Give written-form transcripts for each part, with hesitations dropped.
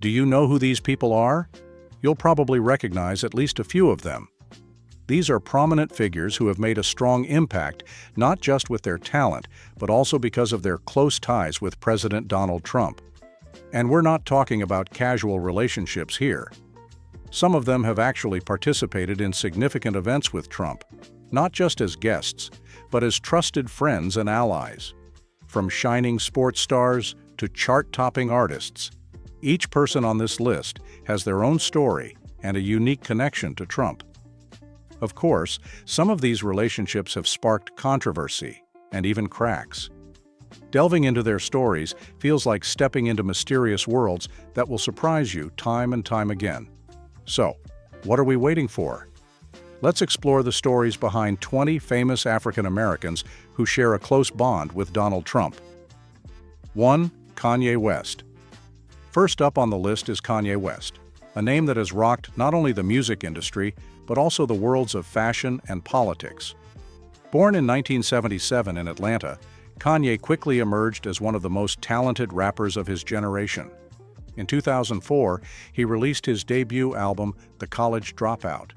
Do you know who these people are? You'll probably recognize at least a few of them. These are prominent figures who have made a strong impact, not just with their talent, but also because of their close ties with President Donald Trump. And we're not talking about casual relationships here. Some of them have actually participated in significant events with Trump, not just as guests, but as trusted friends and allies. From shining sports stars to chart-topping artists, each person on this list has their own story and a unique connection to Trump. Of course, some of these relationships have sparked controversy and even cracks. Delving into their stories feels like stepping into mysterious worlds that will surprise you time and time again. So, what are we waiting for? Let's explore the stories behind 20 famous African Americans who share a close bond with Donald Trump. 1. Kanye West. First up on the list is Kanye West, a name that has rocked not only the music industry, but also the worlds of fashion and politics. Born in 1977 in Atlanta, Kanye quickly emerged as one of the most talented rappers of his generation. In 2004, he released his debut album, The College Dropout,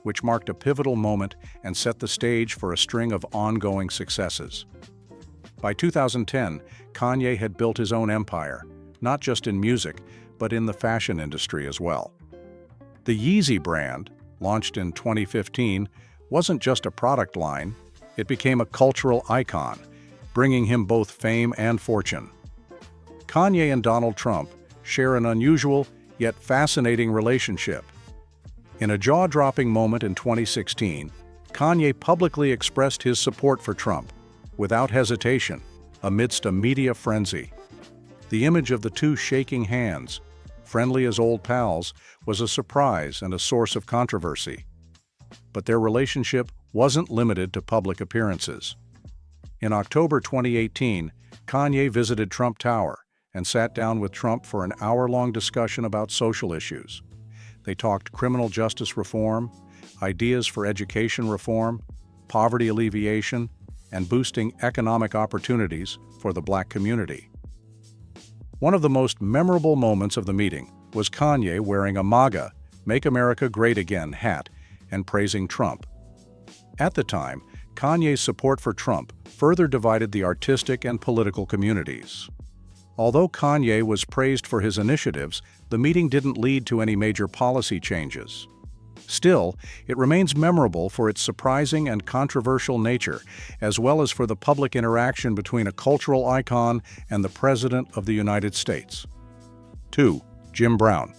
which marked a pivotal moment and set the stage for a string of ongoing successes. By 2010, Kanye had built his own empire, not just in music, but in the fashion industry as well. The Yeezy brand, launched in 2015, wasn't just a product line, it became a cultural icon, bringing him both fame and fortune. Kanye and Donald Trump share an unusual yet fascinating relationship. In a jaw-dropping moment in 2016, Kanye publicly expressed his support for Trump, without hesitation, amidst a media frenzy. The image of the two shaking hands, friendly as old pals, was a surprise and a source of controversy. But their relationship wasn't limited to public appearances. In October 2018, Kanye visited Trump Tower and sat down with Trump for an hour-long discussion about social issues. They talked criminal justice reform, ideas for education reform, poverty alleviation, and boosting economic opportunities for the Black community. One of the most memorable moments of the meeting was Kanye wearing a MAGA, Make America Great Again hat and praising Trump. At the time, Kanye's support for Trump further divided the artistic and political communities. Although Kanye was praised for his initiatives, the meeting didn't lead to any major policy changes. Still, it remains memorable for its surprising and controversial nature, as well as for the public interaction between a cultural icon and the President of the United States. 2. Jim Brown.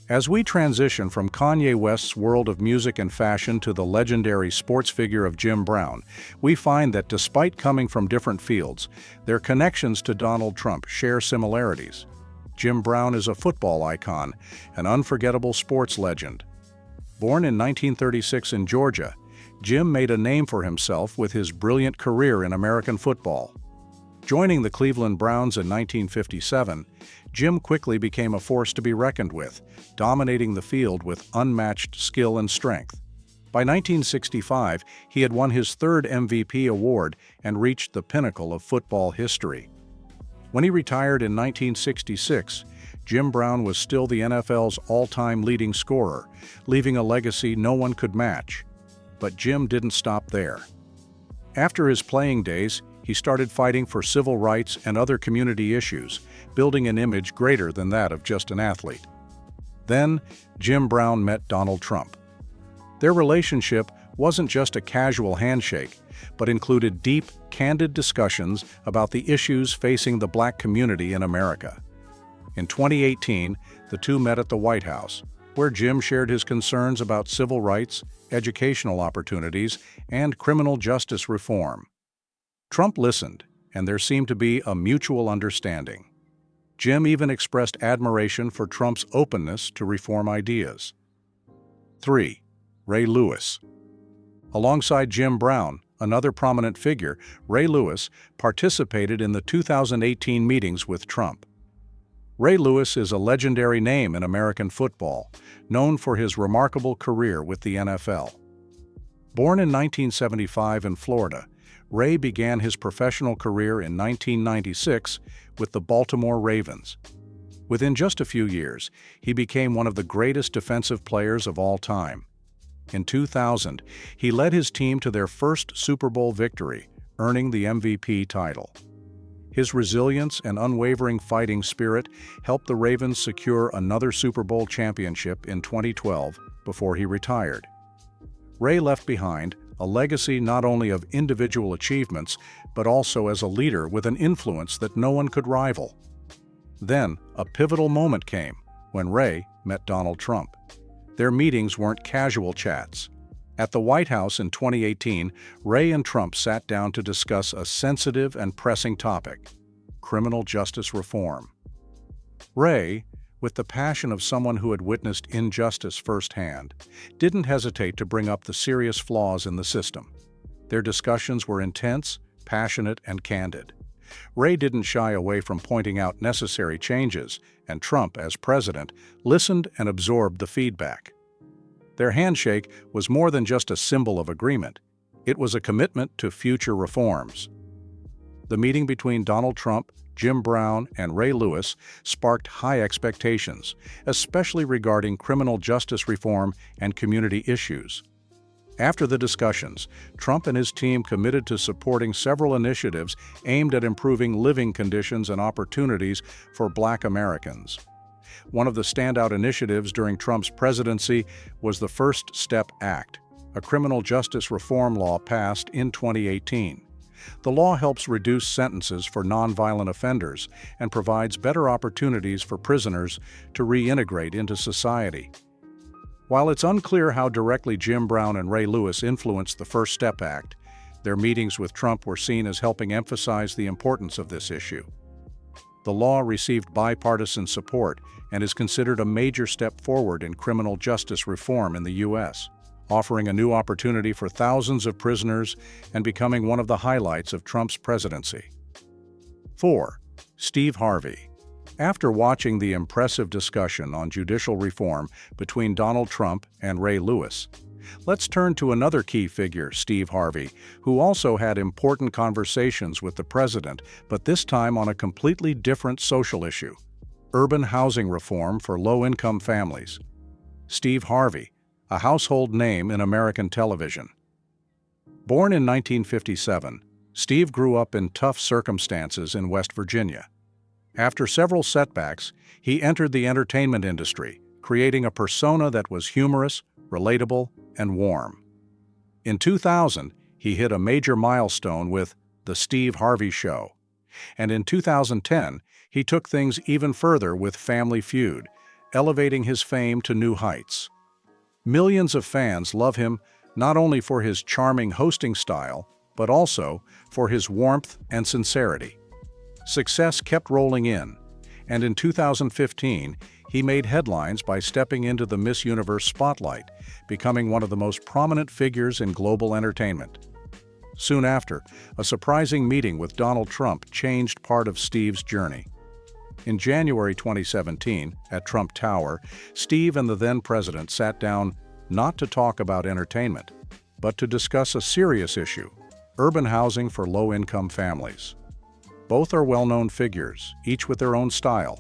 As we transition from Kanye West's world of music and fashion to the legendary sports figure of Jim Brown, we find that despite coming from different fields, their connections to Donald Trump share similarities. Jim Brown is a football icon, an unforgettable sports legend. Born in 1936 in Georgia, Jim made a name for himself with his brilliant career in American football. Joining the Cleveland Browns in 1957, Jim quickly became a force to be reckoned with, dominating the field with unmatched skill and strength. By 1965, he had won his third MVP award and reached the pinnacle of football history. When he retired in 1966, Jim Brown was still the NFL's all-time leading scorer, leaving a legacy no one could match. But Jim didn't stop there. After his playing days, he started fighting for civil rights and other community issues, building an image greater than that of just an athlete. Then, Jim Brown met Donald Trump. Their relationship wasn't just a casual handshake, but included deep, candid discussions about the issues facing the Black community in America. In 2018, the two met at the White House, where Jim shared his concerns about civil rights, educational opportunities, and criminal justice reform. Trump listened, and there seemed to be a mutual understanding. Jim even expressed admiration for Trump's openness to reform ideas. 3. Ray Lewis. Alongside Jim Brown, another prominent figure, Ray Lewis participated in the 2018 meetings with Trump. Ray Lewis is a legendary name in American football, known for his remarkable career with the NFL. Born in 1975 in Florida, Ray began his professional career in 1996 with the Baltimore Ravens. Within just a few years, he became one of the greatest defensive players of all time. In 2000, he led his team to their first Super Bowl victory, earning the MVP title. His resilience and unwavering fighting spirit helped the Ravens secure another Super Bowl championship in 2012 before he retired. Ray left behind a legacy not only of individual achievements, but also as a leader with an influence that no one could rival. Then, a pivotal moment came when Ray met Donald Trump. Their meetings weren't casual chats. At the White House in 2018, Ray and Trump sat down to discuss a sensitive and pressing topic: criminal justice reform. Ray, with the passion of someone who had witnessed injustice firsthand, didn't hesitate to bring up the serious flaws in the system. Their discussions were intense, passionate, and candid. Ray didn't shy away from pointing out necessary changes, and Trump, as president, listened and absorbed the feedback. Their handshake was more than just a symbol of agreement. It was a commitment to future reforms. The meeting between Donald Trump, Jim Brown, and Ray Lewis sparked high expectations, especially regarding criminal justice reform and community issues. After the discussions, Trump and his team committed to supporting several initiatives aimed at improving living conditions and opportunities for Black Americans. One of the standout initiatives during Trump's presidency was the First Step Act, a criminal justice reform law passed in 2018. The law helps reduce sentences for nonviolent offenders and provides better opportunities for prisoners to reintegrate into society. While it's unclear how directly Jim Brown and Ray Lewis influenced the First Step Act, their meetings with Trump were seen as helping emphasize the importance of this issue. The law received bipartisan support and is considered a major step forward in criminal justice reform in the U.S., offering a new opportunity for thousands of prisoners and becoming one of the highlights of Trump's presidency. 4. Steve Harvey. After watching the impressive discussion on judicial reform between Donald Trump and Ray Lewis, let's turn to another key figure, Steve Harvey, who also had important conversations with the president, but this time on a completely different social issue: urban housing reform for low-income families. Steve Harvey, a household name in American television. Born in 1957, Steve grew up in tough circumstances in West Virginia. After several setbacks, he entered the entertainment industry, creating a persona that was humorous, relatable, and warm. In 2000, he hit a major milestone with The Steve Harvey Show. And in 2010, he took things even further with Family Feud, elevating his fame to new heights. Millions of fans love him not only for his charming hosting style, but also for his warmth and sincerity. Success kept rolling in, and in 2015, he made headlines by stepping into the Miss Universe spotlight, becoming one of the most prominent figures in global entertainment. Soon after, a surprising meeting with Donald Trump changed part of Steve's journey. In January 2017, at Trump Tower, Steve and the then-president sat down not to talk about entertainment, but to discuss a serious issue: urban housing for low-income families. Both are well-known figures, each with their own style,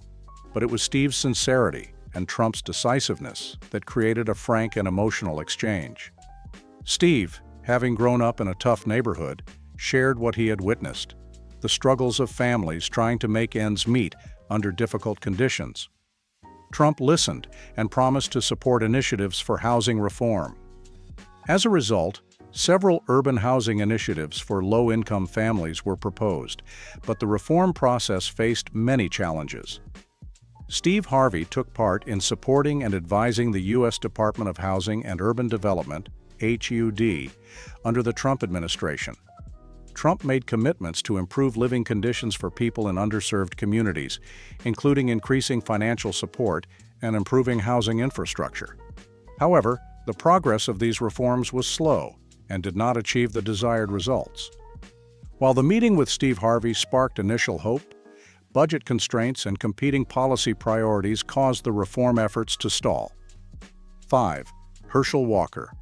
but it was Steve's sincerity and Trump's decisiveness that created a frank and emotional exchange. Steve, having grown up in a tough neighborhood, shared what he had witnessed: the struggles of families trying to make ends meet under difficult conditions. Trump listened and promised to support initiatives for housing reform. As a result, several urban housing initiatives for low-income families were proposed, but the reform process faced many challenges. Steve Harvey took part in supporting and advising the U.S. Department of Housing and Urban Development, HUD, under the Trump administration. Trump made commitments to improve living conditions for people in underserved communities, including increasing financial support and improving housing infrastructure. However, the progress of these reforms was slow and did not achieve the desired results. While the meeting with Steve Harvey sparked initial hope, budget constraints and competing policy priorities caused the reform efforts to stall. 5. Herschel Walker.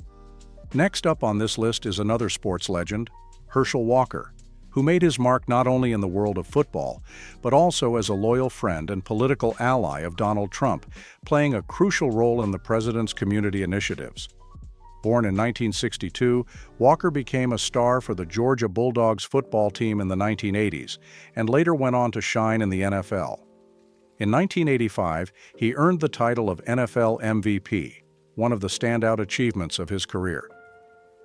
Next up on this list is another sports legend, Herschel Walker, who made his mark not only in the world of football, but also as a loyal friend and political ally of Donald Trump, playing a crucial role in the president's community initiatives. Born in 1962, Walker became a star for the Georgia Bulldogs football team in the 1980s, and later went on to shine in the NFL. In 1985, he earned the title of NFL MVP, one of the standout achievements of his career.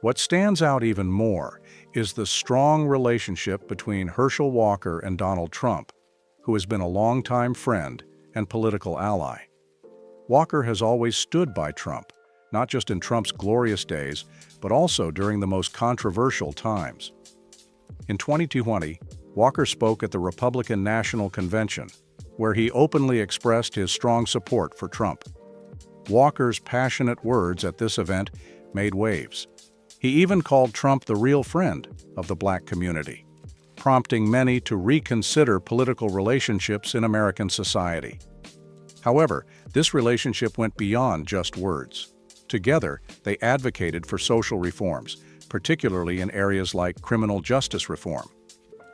What stands out even more is the strong relationship between Herschel Walker and Donald Trump, who has been a longtime friend and political ally. Walker has always stood by Trump, not just in Trump's glorious days, but also during the most controversial times. In 2020, Walker spoke at the Republican National Convention, where he openly expressed his strong support for Trump. Walker's passionate words at this event made waves. He even called Trump the real friend of the Black community, prompting many to reconsider political relationships in American society. However, this relationship went beyond just words. Together, they advocated for social reforms, particularly in areas like criminal justice reform.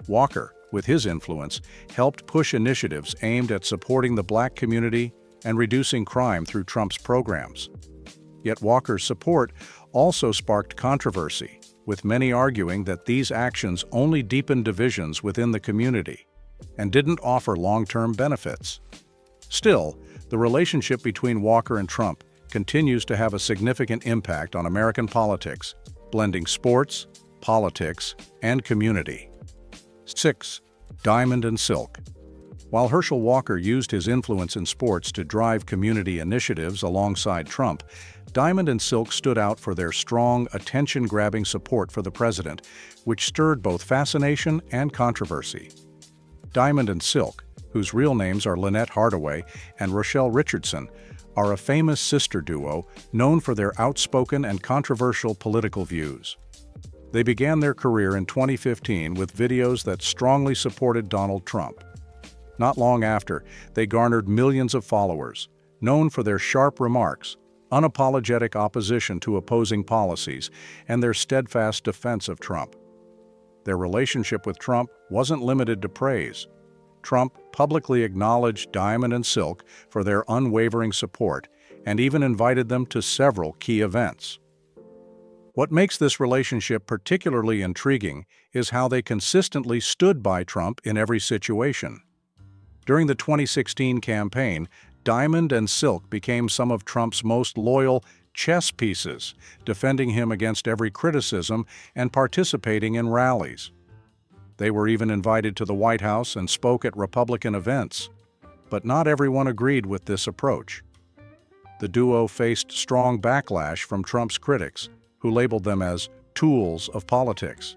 Walker, with his influence, helped push initiatives aimed at supporting the Black community and reducing crime through Trump's programs. Yet Walker's support also sparked controversy, with many arguing that these actions only deepened divisions within the community and didn't offer long-term benefits. Still, the relationship between Walker and Trump continues to have a significant impact on American politics, blending sports, politics, and community. 6. Diamond and Silk. While Herschel Walker used his influence in sports to drive community initiatives alongside Trump, Diamond and Silk stood out for their strong, attention-grabbing support for the president, which stirred both fascination and controversy. Diamond and Silk, whose real names are Lynette Hardaway and Rochelle Richardson, are a famous sister duo known for their outspoken and controversial political views. They began their career in 2015 with videos that strongly supported Donald Trump. Not long after, they garnered millions of followers, known for their sharp remarks, unapologetic opposition to opposing policies, and their steadfast defense of Trump. Their relationship with Trump wasn't limited to praise. Trump publicly acknowledged Diamond and Silk for their unwavering support and even invited them to several key events. What makes this relationship particularly intriguing is how they consistently stood by Trump in every situation. During the 2016 campaign, Diamond and Silk became some of Trump's most loyal chess pieces, defending him against every criticism and participating in rallies. They were even invited to the White House and spoke at Republican events. But not everyone agreed with this approach. The duo faced strong backlash from Trump's critics, who labeled them as tools of politics.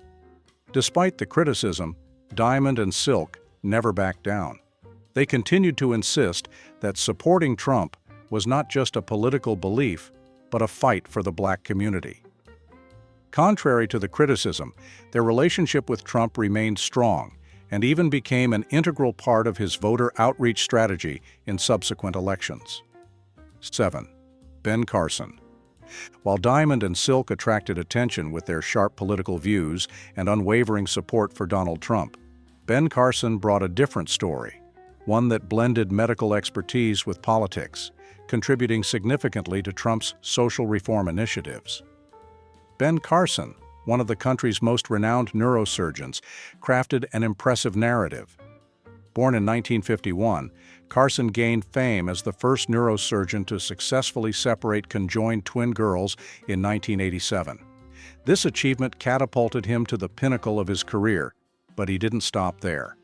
Despite the criticism, Diamond and Silk never backed down. They continued to insist that supporting Trump was not just a political belief, but a fight for the Black community. Contrary to the criticism, their relationship with Trump remained strong and even became an integral part of his voter outreach strategy in subsequent elections. 7. Ben Carson. While Diamond and Silk attracted attention with their sharp political views and unwavering support for Donald Trump, Ben Carson brought a different story, one that blended medical expertise with politics, contributing significantly to Trump's social reform initiatives. Ben Carson, one of the country's most renowned neurosurgeons, crafted an impressive narrative. Born in 1951, Carson gained fame as the first neurosurgeon to successfully separate conjoined twin girls in 1987. This achievement catapulted him to the pinnacle of his career, but he didn't stop there.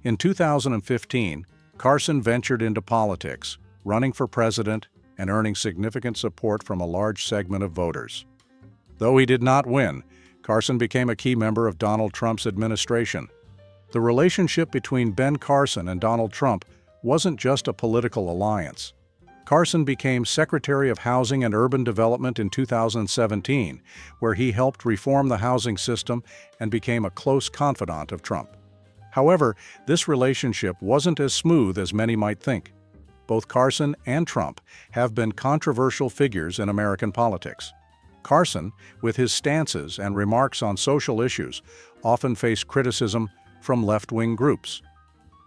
In 2015, Carson ventured into politics, running for president and earning significant support from a large segment of voters. Though he did not win, Carson became a key member of Donald Trump's administration. The relationship between Ben Carson and Donald Trump wasn't just a political alliance. Carson became Secretary of Housing and Urban Development in 2017, where he helped reform the housing system and became a close confidant of Trump. However, this relationship wasn't as smooth as many might think. Both Carson and Trump have been controversial figures in American politics. Carson, with his stances and remarks on social issues, often faced criticism from left-wing groups.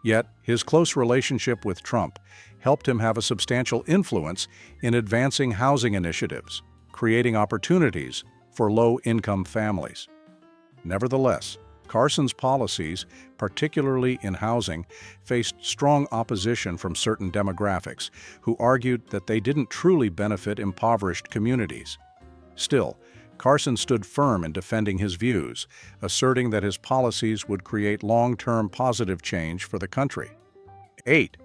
Yet, his close relationship with Trump helped him have a substantial influence in advancing housing initiatives, creating opportunities for low-income families. Nevertheless, Carson's policies, particularly in housing, faced strong opposition from certain demographics who argued that they didn't truly benefit impoverished communities. Still, Carson stood firm in defending his views, asserting that his policies would create long-term positive change for the country. 8.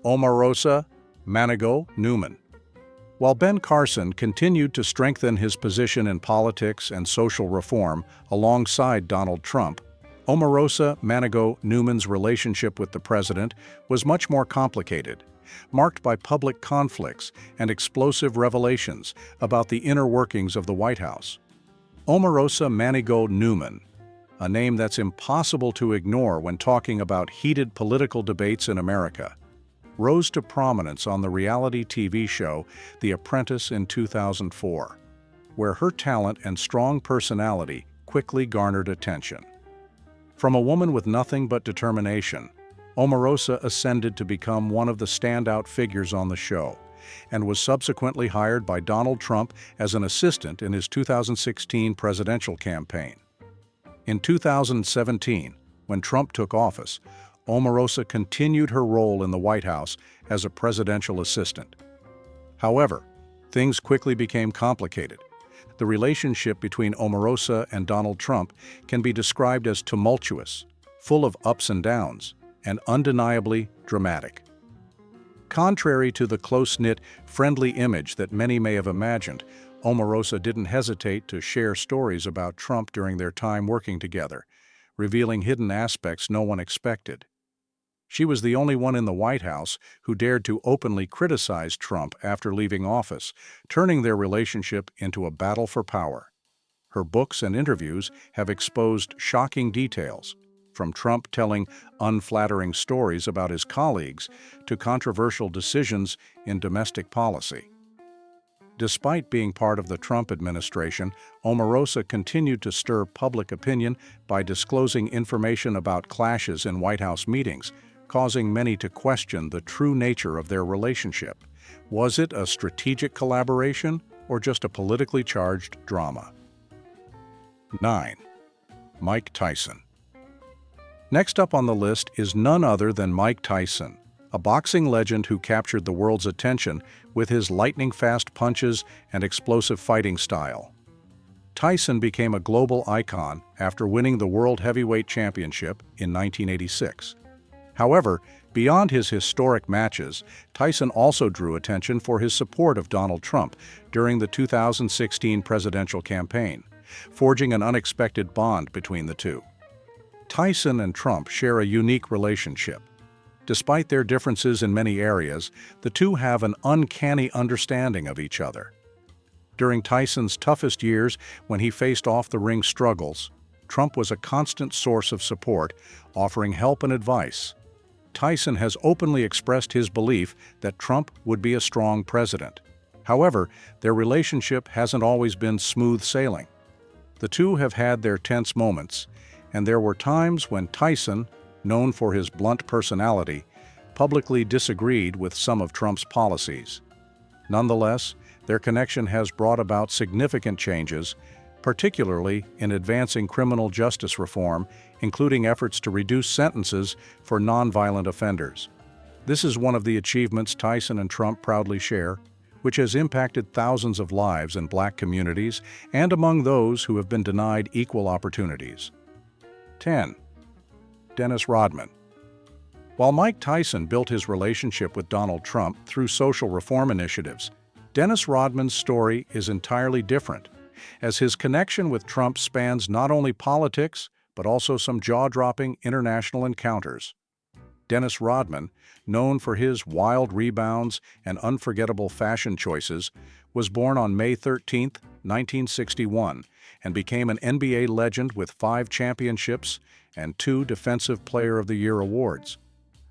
Omarosa Manigault Newman. While Ben Carson continued to strengthen his position in politics and social reform alongside Donald Trump, Omarosa Manigault Newman's relationship with the president was much more complicated, marked by public conflicts and explosive revelations about the inner workings of the White House. Omarosa Manigault Newman, a name that's impossible to ignore when talking about heated political debates in America, rose to prominence on the reality TV show The Apprentice in 2004, where her talent and strong personality quickly garnered attention. From a woman with nothing but determination, Omarosa ascended to become one of the standout figures on the show, and was subsequently hired by Donald Trump as an assistant in his 2016 presidential campaign. In 2017, when Trump took office, Omarosa continued her role in the White House as a presidential assistant. However, things quickly became complicated. The relationship between Omarosa and Donald Trump can be described as tumultuous, full of ups and downs, and undeniably dramatic. Contrary to the close-knit, friendly image that many may have imagined, Omarosa didn't hesitate to share stories about Trump during their time working together, revealing hidden aspects no one expected. She was the only one in the White House who dared to openly criticize Trump after leaving office, turning their relationship into a battle for power. Her books and interviews have exposed shocking details, from Trump telling unflattering stories about his colleagues to controversial decisions in domestic policy. Despite being part of the Trump administration, Omarosa continued to stir public opinion by disclosing information about clashes in White House meetings, causing many to question the true nature of their relationship. Was it a strategic collaboration or just a politically charged drama? 9. Mike Tyson. Next up on the list is none other than Mike Tyson, a boxing legend who captured the world's attention with his lightning-fast punches and explosive fighting style. Tyson became a global icon after winning the World Heavyweight Championship in 1986. However, beyond his historic matches, Tyson also drew attention for his support of Donald Trump during the 2016 presidential campaign, forging an unexpected bond between the two. Tyson and Trump share a unique relationship. Despite their differences in many areas, the two have an uncanny understanding of each other. During Tyson's toughest years, when he faced off-the-ring struggles, Trump was a constant source of support, offering help and advice. Tyson has openly expressed his belief that Trump would be a strong president. However, their relationship hasn't always been smooth sailing. The two have had their tense moments, and there were times when Tyson, known for his blunt personality, publicly disagreed with some of Trump's policies. Nonetheless, their connection has brought about significant changes, particularly in advancing criminal justice reform, including efforts to reduce sentences for nonviolent offenders. This is one of the achievements Tyson and Trump proudly share, which has impacted thousands of lives in Black communities and among those who have been denied equal opportunities. 10. Dennis Rodman. While Mike Tyson built his relationship with Donald Trump through social reform initiatives, Dennis Rodman's story is entirely different, as his connection with Trump spans not only politics, but also some jaw-dropping international encounters. Dennis Rodman, known for his wild rebounds and unforgettable fashion choices, was born on May 13, 1961, and became an NBA legend with 5 championships and 2 Defensive Player of the Year awards.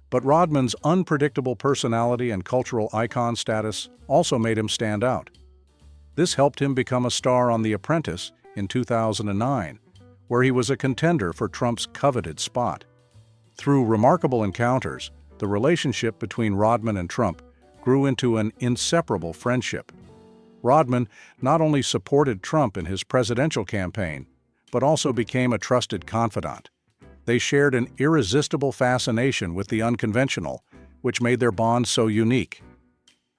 But Rodman's unpredictable personality and cultural icon status also made him stand out. This helped him become a star on The Apprentice in 2009, where he was a contender for Trump's coveted spot. Through remarkable encounters, the relationship between Rodman and Trump grew into an inseparable friendship. Rodman not only supported Trump in his presidential campaign, but also became a trusted confidant. They shared an irresistible fascination with the unconventional, which made their bond so unique.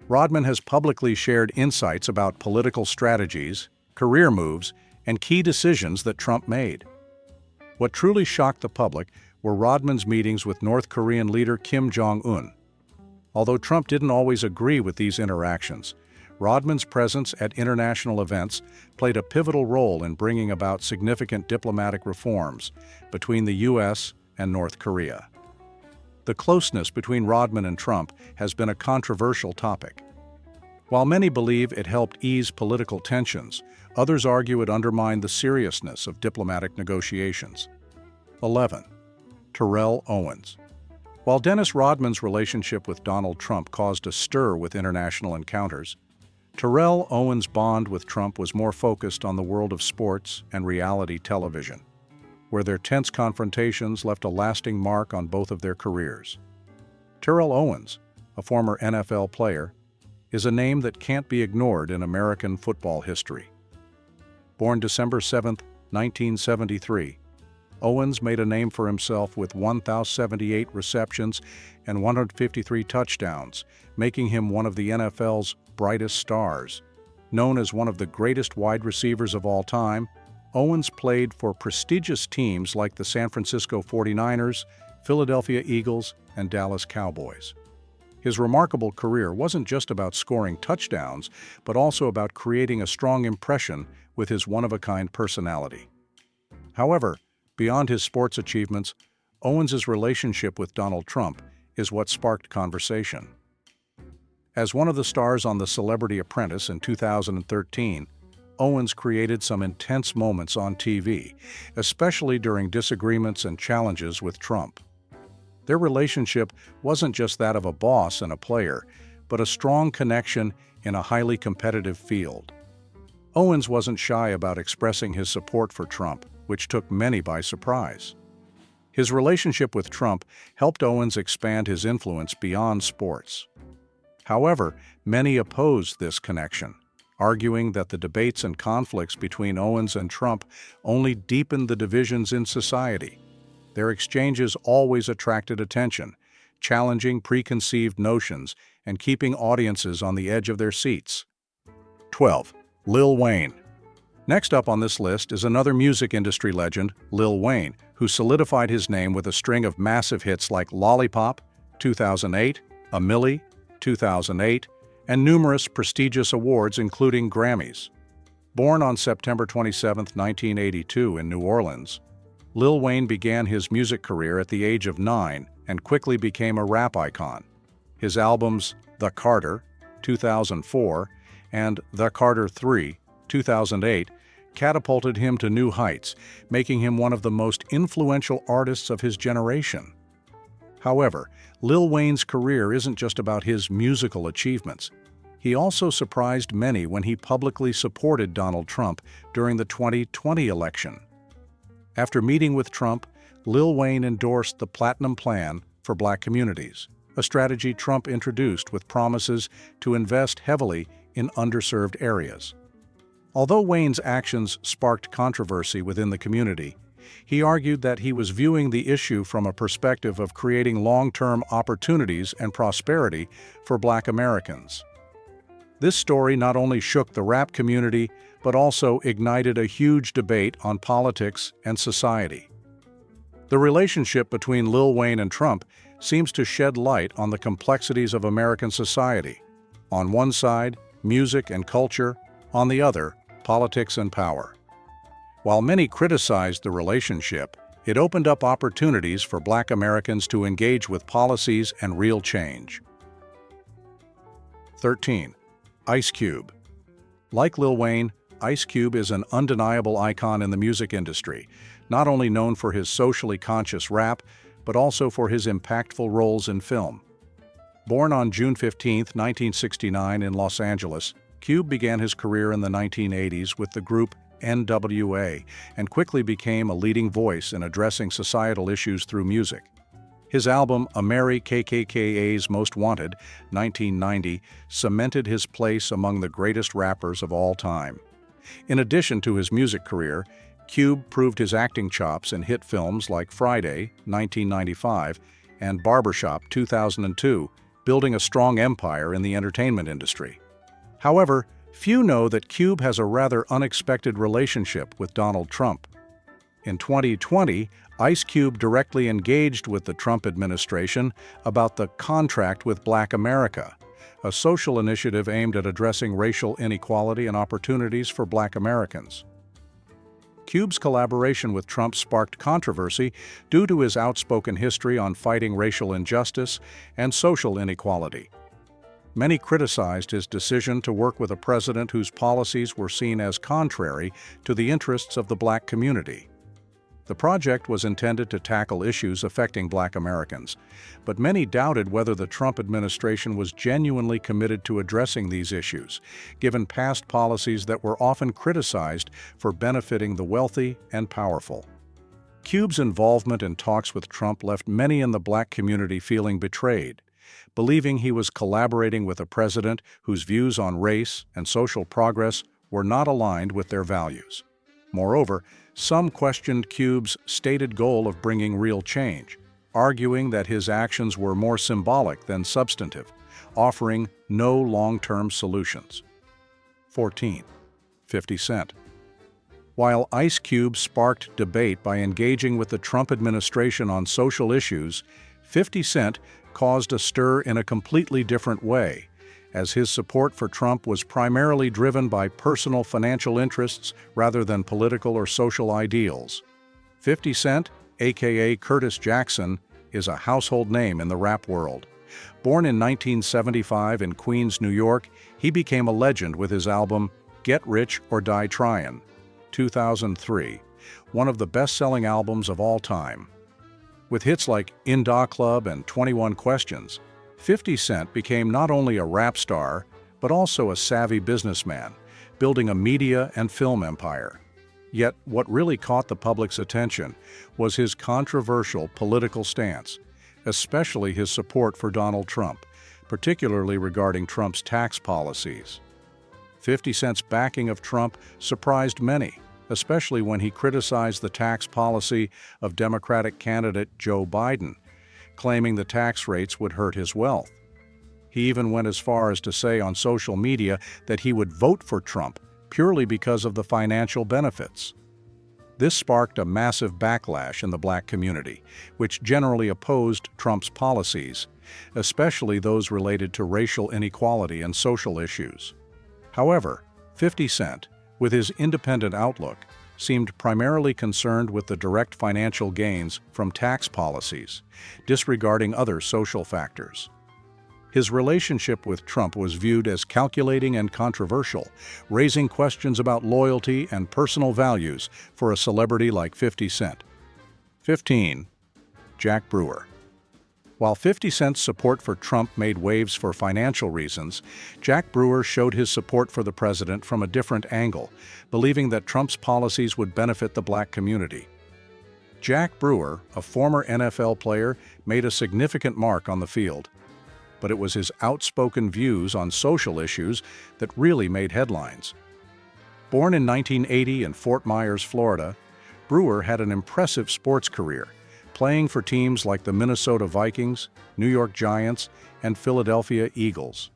Rodman has publicly shared insights about political strategies, career moves, and key decisions that Trump made. What truly shocked the public were Rodman's meetings with North Korean leader Kim Jong-un. Although Trump didn't always agree with these interactions, Rodman's presence at international events played a pivotal role in bringing about significant diplomatic reforms between the U.S. and North Korea. The closeness between Rodman and Trump has been a controversial topic. While many believe it helped ease political tensions, others argue it undermined the seriousness of diplomatic negotiations. 11. Terrell Owens. While Dennis Rodman's relationship with Donald Trump caused a stir with international encounters, Terrell Owens' bond with Trump was more focused on the world of sports and reality television, where their tense confrontations left a lasting mark on both of their careers. Terrell Owens, a former NFL player, is a name that can't be ignored in American football history. Born December 7, 1973, Owens made a name for himself with 1,078 receptions and 153 touchdowns, making him one of the NFL's brightest stars. Known as one of the greatest wide receivers of all time, Owens played for prestigious teams like the San Francisco 49ers, Philadelphia Eagles, and Dallas Cowboys. His remarkable career wasn't just about scoring touchdowns, but also about creating a strong impression with his one-of-a-kind personality. However, beyond his sports achievements, Owens' relationship with Donald Trump is what sparked conversation. As one of the stars on The Celebrity Apprentice in 2013, Owens created some intense moments on TV, especially during disagreements and challenges with Trump. Their relationship wasn't just that of a boss and a player, but a strong connection in a highly competitive field. Owens wasn't shy about expressing his support for Trump, which took many by surprise. His relationship with Trump helped Owens expand his influence beyond sports. However, many opposed this connection, arguing that the debates and conflicts between Owens and Trump only deepened the divisions in society. Their exchanges always attracted attention, challenging preconceived notions and keeping audiences on the edge of their seats. 12. Lil Wayne. Next up on this list is another music industry legend, Lil Wayne, who solidified his name with a string of massive hits like Lollipop, 2008, A Milli, 2008, and numerous prestigious awards including Grammys. Born on September 27, 1982 in New Orleans, Lil Wayne began his music career at the age of 9 and quickly became a rap icon. His albums The Carter, 2004, and The Carter 3, 2008, catapulted him to new heights, making him one of the most influential artists of his generation. However, Lil Wayne's career isn't just about his musical achievements. He also surprised many when he publicly supported Donald Trump during the 2020 election. After meeting with Trump, Lil Wayne endorsed the Platinum Plan for Black communities, a strategy Trump introduced with promises to invest heavily in underserved areas. Although Wayne's actions sparked controversy within the community, he argued that he was viewing the issue from a perspective of creating long-term opportunities and prosperity for Black Americans. This story not only shook the rap community, but also ignited a huge debate on politics and society. The relationship between Lil Wayne and Trump seems to shed light on the complexities of American society. On one side, music and culture; on the other, politics and power. While many criticized the relationship, it opened up opportunities for Black Americans to engage with policies and real change. 13. Ice Cube. Like Lil Wayne, Ice Cube is an undeniable icon in the music industry, not only known for his socially conscious rap, but also for his impactful roles in film. Born on June 15, 1969 in Los Angeles, Cube began his career in the 1980s with the group NWA and quickly became a leading voice in addressing societal issues through music. His album Ameri KKKA's Most Wanted, 1990, cemented his place among the greatest rappers of all time. In addition to his music career, Cube proved his acting chops in hit films like Friday, 1995, and Barbershop, 2002, building a strong empire in the entertainment industry. However, few know that Cube has a rather unexpected relationship with Donald Trump. In 2020, Ice Cube directly engaged with the Trump administration about the Contract with Black America, a social initiative aimed at addressing racial inequality and opportunities for Black Americans. Cube's collaboration with Trump sparked controversy due to his outspoken history on fighting racial injustice and social inequality. Many criticized his decision to work with a president whose policies were seen as contrary to the interests of the Black community. The project was intended to tackle issues affecting Black Americans, but many doubted whether the Trump administration was genuinely committed to addressing these issues, given past policies that were often criticized for benefiting the wealthy and powerful. Cube's involvement in talks with Trump left many in the Black community feeling betrayed, believing he was collaborating with a president whose views on race and social progress were not aligned with their values. Moreover, some questioned Cube's stated goal of bringing real change, arguing that his actions were more symbolic than substantive, offering no long-term solutions. 14. 50 Cent. While Ice Cube sparked debate by engaging with the Trump administration on social issues, 50 Cent caused a stir in a completely different way, as his support for Trump was primarily driven by personal financial interests rather than political or social ideals. 50 Cent, aka Curtis Jackson, is a household name in the rap world. Born in 1975 in Queens, New York, he became a legend with his album Get Rich or Die Tryin', 2003, one of the best-selling albums of all time. With hits like In Da Club and 21 Questions, 50 Cent became not only a rap star, but also a savvy businessman, building a media and film empire. Yet, what really caught the public's attention was his controversial political stance, especially his support for Donald Trump, particularly regarding Trump's tax policies. 50 Cent's backing of Trump surprised many, especially when he criticized the tax policy of Democratic candidate Joe Biden, claiming the tax rates would hurt his wealth. He even went as far as to say on social media that he would vote for Trump purely because of the financial benefits. This sparked a massive backlash in the Black community, which generally opposed Trump's policies, especially those related to racial inequality and social issues. However, 50 Cent, with his independent outlook, seemed primarily concerned with the direct financial gains from tax policies, disregarding other social factors. His relationship with Trump was viewed as calculating and controversial, raising questions about loyalty and personal values for a celebrity like 50 Cent. 15. Jack Brewer. While 50 Cent's support for Trump made waves for financial reasons, Jack Brewer showed his support for the president from a different angle, believing that Trump's policies would benefit the Black community. Jack Brewer, a former NFL player, made a significant mark on the field, but it was his outspoken views on social issues that really made headlines. Born in 1980 in Fort Myers, Florida, Brewer had an impressive sports career, playing for teams like the Minnesota Vikings, New York Giants, and Philadelphia Eagles.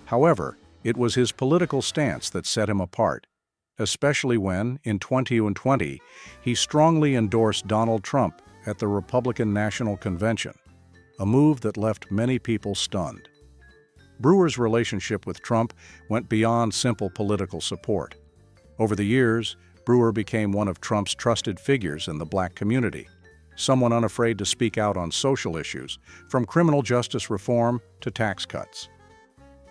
However, it was his political stance that set him apart, especially when, in 2020, he strongly endorsed Donald Trump at the Republican National Convention, a move that left many people stunned. Brewer's relationship with Trump went beyond simple political support. Over the years, Brewer became one of Trump's trusted figures in the Black community, someone unafraid to speak out on social issues, from criminal justice reform to tax cuts.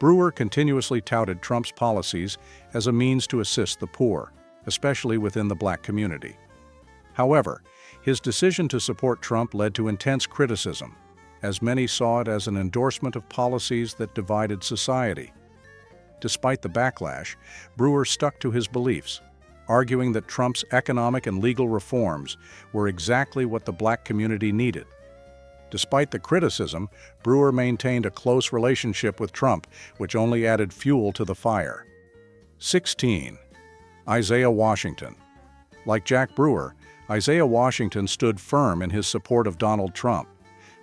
Brewer continuously touted Trump's policies as a means to assist the poor, especially within the Black community. However, his decision to support Trump led to intense criticism, as many saw it as an endorsement of policies that divided society. Despite the backlash, Brewer stuck to his beliefs, arguing that Trump's economic and legal reforms were exactly what the black community needed. Despite the criticism, Brewer maintained a close relationship with Trump, which only added fuel to the fire. 16. Isaiah Washington. Like Jack Brewer, Isaiah Washington stood firm in his support of Donald Trump,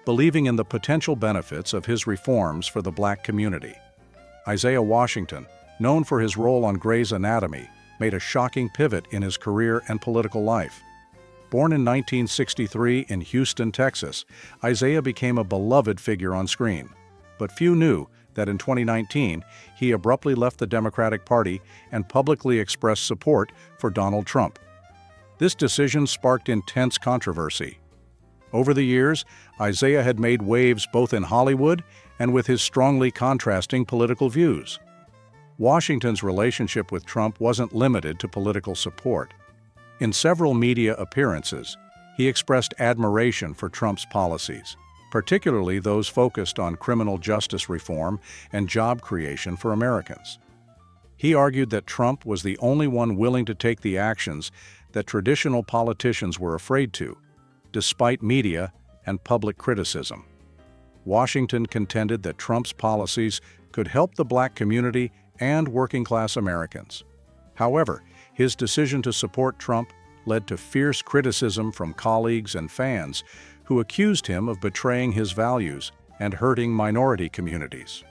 believing in the potential benefits of his reforms for the black community. Isaiah Washington, known for his role on Grey's Anatomy, made a shocking pivot in his career and political life. Born in 1963 in Houston, Texas, Isaiah became a beloved figure on screen. But few knew that in 2019, he abruptly left the Democratic Party and publicly expressed support for Donald Trump. This decision sparked intense controversy. Over the years, Isaiah had made waves both in Hollywood and with his strongly contrasting political views. Washington's relationship with Trump wasn't limited to political support. In several media appearances, he expressed admiration for Trump's policies, particularly those focused on criminal justice reform and job creation for Americans. He argued that Trump was the only one willing to take the actions that traditional politicians were afraid to, despite media and public criticism. Washington contended that Trump's policies could help the black community and working-class Americans. However, his decision to support Trump led to fierce criticism from colleagues and fans who accused him of betraying his values and hurting minority communities.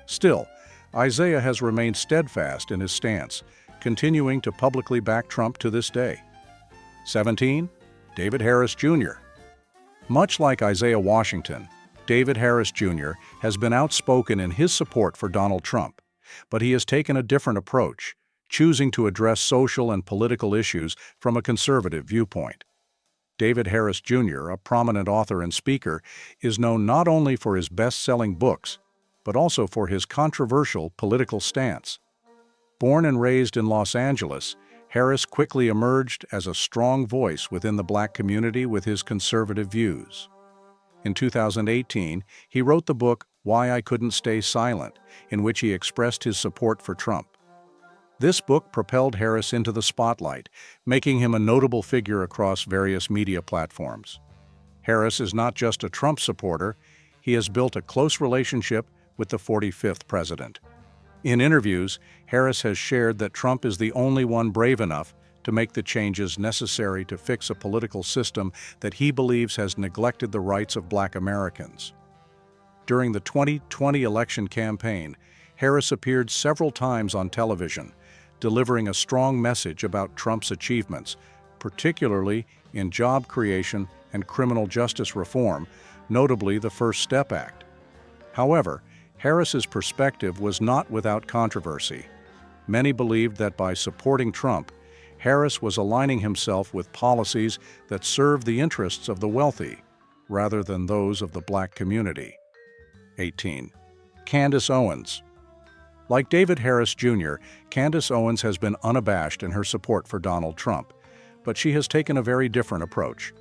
Still, Isaiah has remained steadfast in his stance, continuing to publicly back Trump to this day. 17. David Harris Jr. Much like Isaiah Washington, David Harris Jr. has been outspoken in his support for Donald Trump, but he has taken a different approach, choosing to address social and political issues from a conservative viewpoint. David Harris Jr., a prominent author and speaker, is known not only for his best-selling books, but also for his controversial political stance. Born and raised in Los Angeles, Harris quickly emerged as a strong voice within the black community with his conservative views. In 2018, he wrote the book Why I Couldn't Stay Silent, in which he expressed his support for Trump. This book propelled Harris into the spotlight, making him a notable figure across various media platforms. Harris is not just a Trump supporter, he has built a close relationship with the 45th president. In interviews, Harris has shared that Trump is the only one brave enough to make the changes necessary to fix a political system that he believes has neglected the rights of black Americans. During the 2020 election campaign, Harris appeared several times on television, delivering a strong message about Trump's achievements, particularly in job creation and criminal justice reform, notably the First Step Act. However, Harris's perspective was not without controversy. Many believed that by supporting Trump, Harris was aligning himself with policies that serve the interests of the wealthy, rather than those of the black community. 18. Candace Owens. Like David Harris Jr., Candace Owens has been unabashed in her support for Donald Trump, but she has taken a very different approach.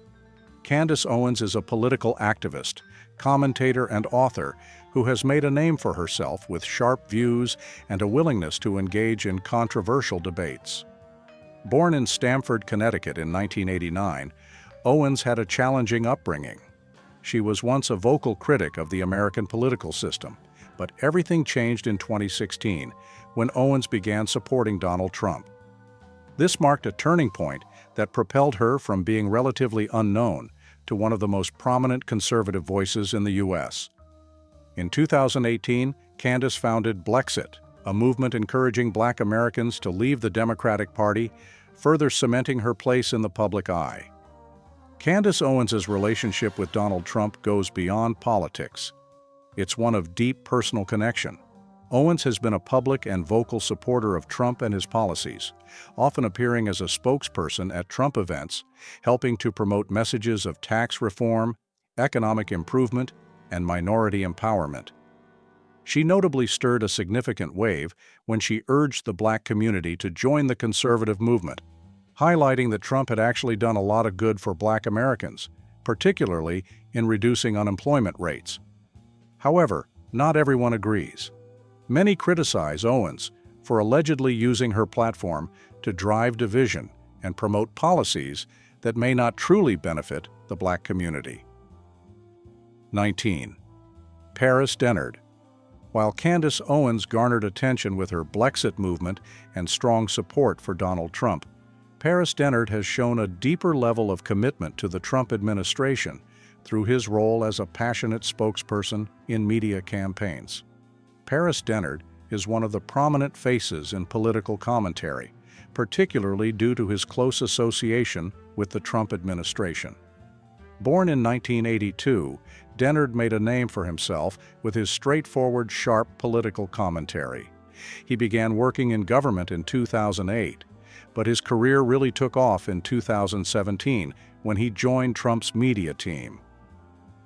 Candace Owens is a political activist, commentator, and author who has made a name for herself with sharp views and a willingness to engage in controversial debates. Born in Stamford, Connecticut in 1989, Owens had a challenging upbringing. She was once a vocal critic of the American political system, but everything changed in 2016 when Owens began supporting Donald Trump. This marked a turning point that propelled her from being relatively unknown to one of the most prominent conservative voices in the U.S. In 2018, Candace founded Blexit, a movement encouraging black Americans to leave the Democratic Party, further cementing her place in the public eye. Candace Owens's relationship with Donald Trump goes beyond politics. It's one of deep personal connection. Owens has been a public and vocal supporter of Trump and his policies, often appearing as a spokesperson at Trump events, helping to promote messages of tax reform, economic improvement, and minority empowerment. She notably stirred a significant wave when she urged the black community to join the conservative movement, highlighting that Trump had actually done a lot of good for black Americans, particularly in reducing unemployment rates. However, not everyone agrees. Many criticize Owens for allegedly using her platform to drive division and promote policies that may not truly benefit the Black community. 19. Paris Dennard. While Candace Owens garnered attention with her Blexit movement and strong support for Donald Trump, Paris Dennard has shown a deeper level of commitment to the Trump administration through his role as a passionate spokesperson in media campaigns. Paris Dennard is one of the prominent faces in political commentary, particularly due to his close association with the Trump administration. Born in 1982, Dennard made a name for himself with his straightforward, sharp political commentary. He began working in government in 2008, but his career really took off in 2017 when he joined Trump's media team.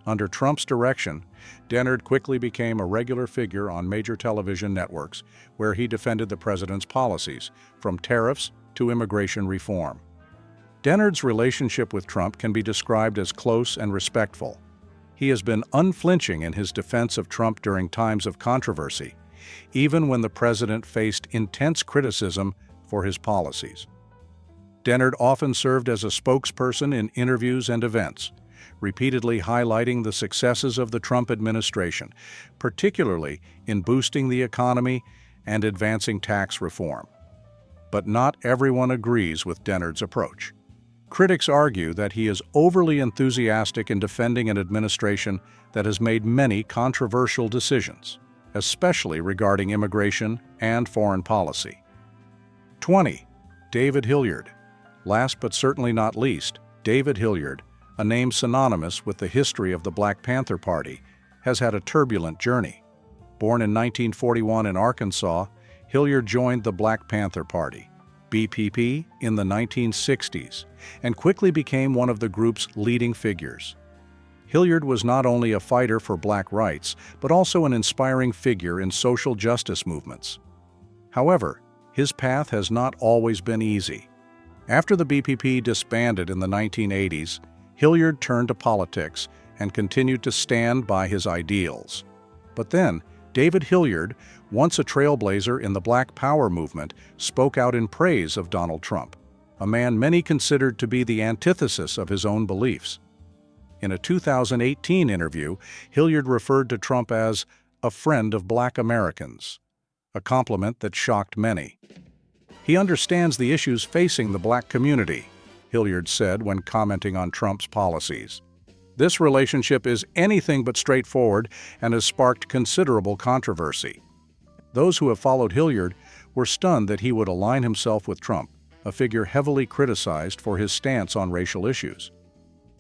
Under Trump's direction, Dennard quickly became a regular figure on major television networks where he defended the president's policies, from tariffs to immigration reform. Dennard's relationship with Trump can be described as close and respectful. He has been unflinching in his defense of Trump during times of controversy, even when the president faced intense criticism for his policies. Dennard often served as a spokesperson in interviews and events, repeatedly highlighting the successes of the Trump administration, particularly in boosting the economy and advancing tax reform. But not everyone agrees with Dennard's approach. Critics argue that he is overly enthusiastic in defending an administration that has made many controversial decisions, especially regarding immigration and foreign policy. 20. David Hilliard. Last but certainly not least, David Hilliard, a name synonymous with the history of the Black Panther Party, has had a turbulent journey. Born in 1941 in Arkansas, Hilliard joined the Black Panther Party, BPP, in the 1960s, and quickly became one of the group's leading figures. Hilliard was not only a fighter for black rights, but also an inspiring figure in social justice movements. However, his path has not always been easy. After the BPP disbanded in the 1980s, Hilliard turned to politics and continued to stand by his ideals. But then, David Hilliard, once a trailblazer in the Black Power movement, spoke out in praise of Donald Trump, a man many considered to be the antithesis of his own beliefs. In a 2018 interview, Hilliard referred to Trump as a friend of Black Americans, a compliment that shocked many. He understands the issues facing the Black community, Hilliard said when commenting on Trump's policies. This relationship is anything but straightforward and has sparked considerable controversy. Those who have followed Hilliard were stunned that he would align himself with Trump, a figure heavily criticized for his stance on racial issues.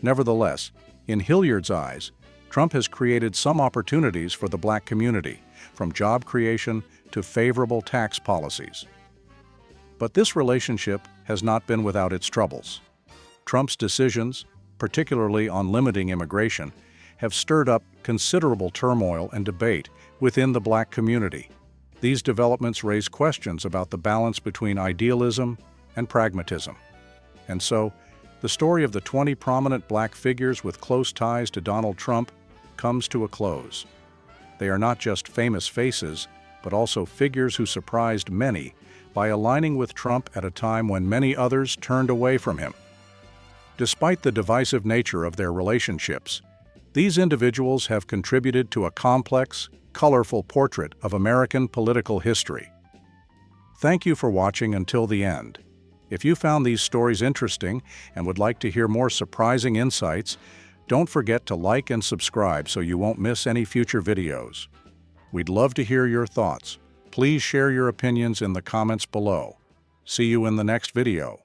Nevertheless, in Hilliard's eyes, Trump has created some opportunities for the Black community, from job creation to favorable tax policies. But this relationship has not been without its troubles. Trump's decisions, particularly on limiting immigration, have stirred up considerable turmoil and debate within the Black community. These developments raise questions about the balance between idealism and pragmatism. And so, the story of the 20 prominent Black figures with close ties to Donald Trump comes to a close. They are not just famous faces, but also figures who surprised many by aligning with Trump at a time when many others turned away from him. Despite the divisive nature of their relationships, these individuals have contributed to a complex, colorful portrait of American political history. Thank you for watching until the end. If you found these stories interesting and would like to hear more surprising insights, don't forget to like and subscribe so you won't miss any future videos. We'd love to hear your thoughts. Please share your opinions in the comments below. See you in the next video.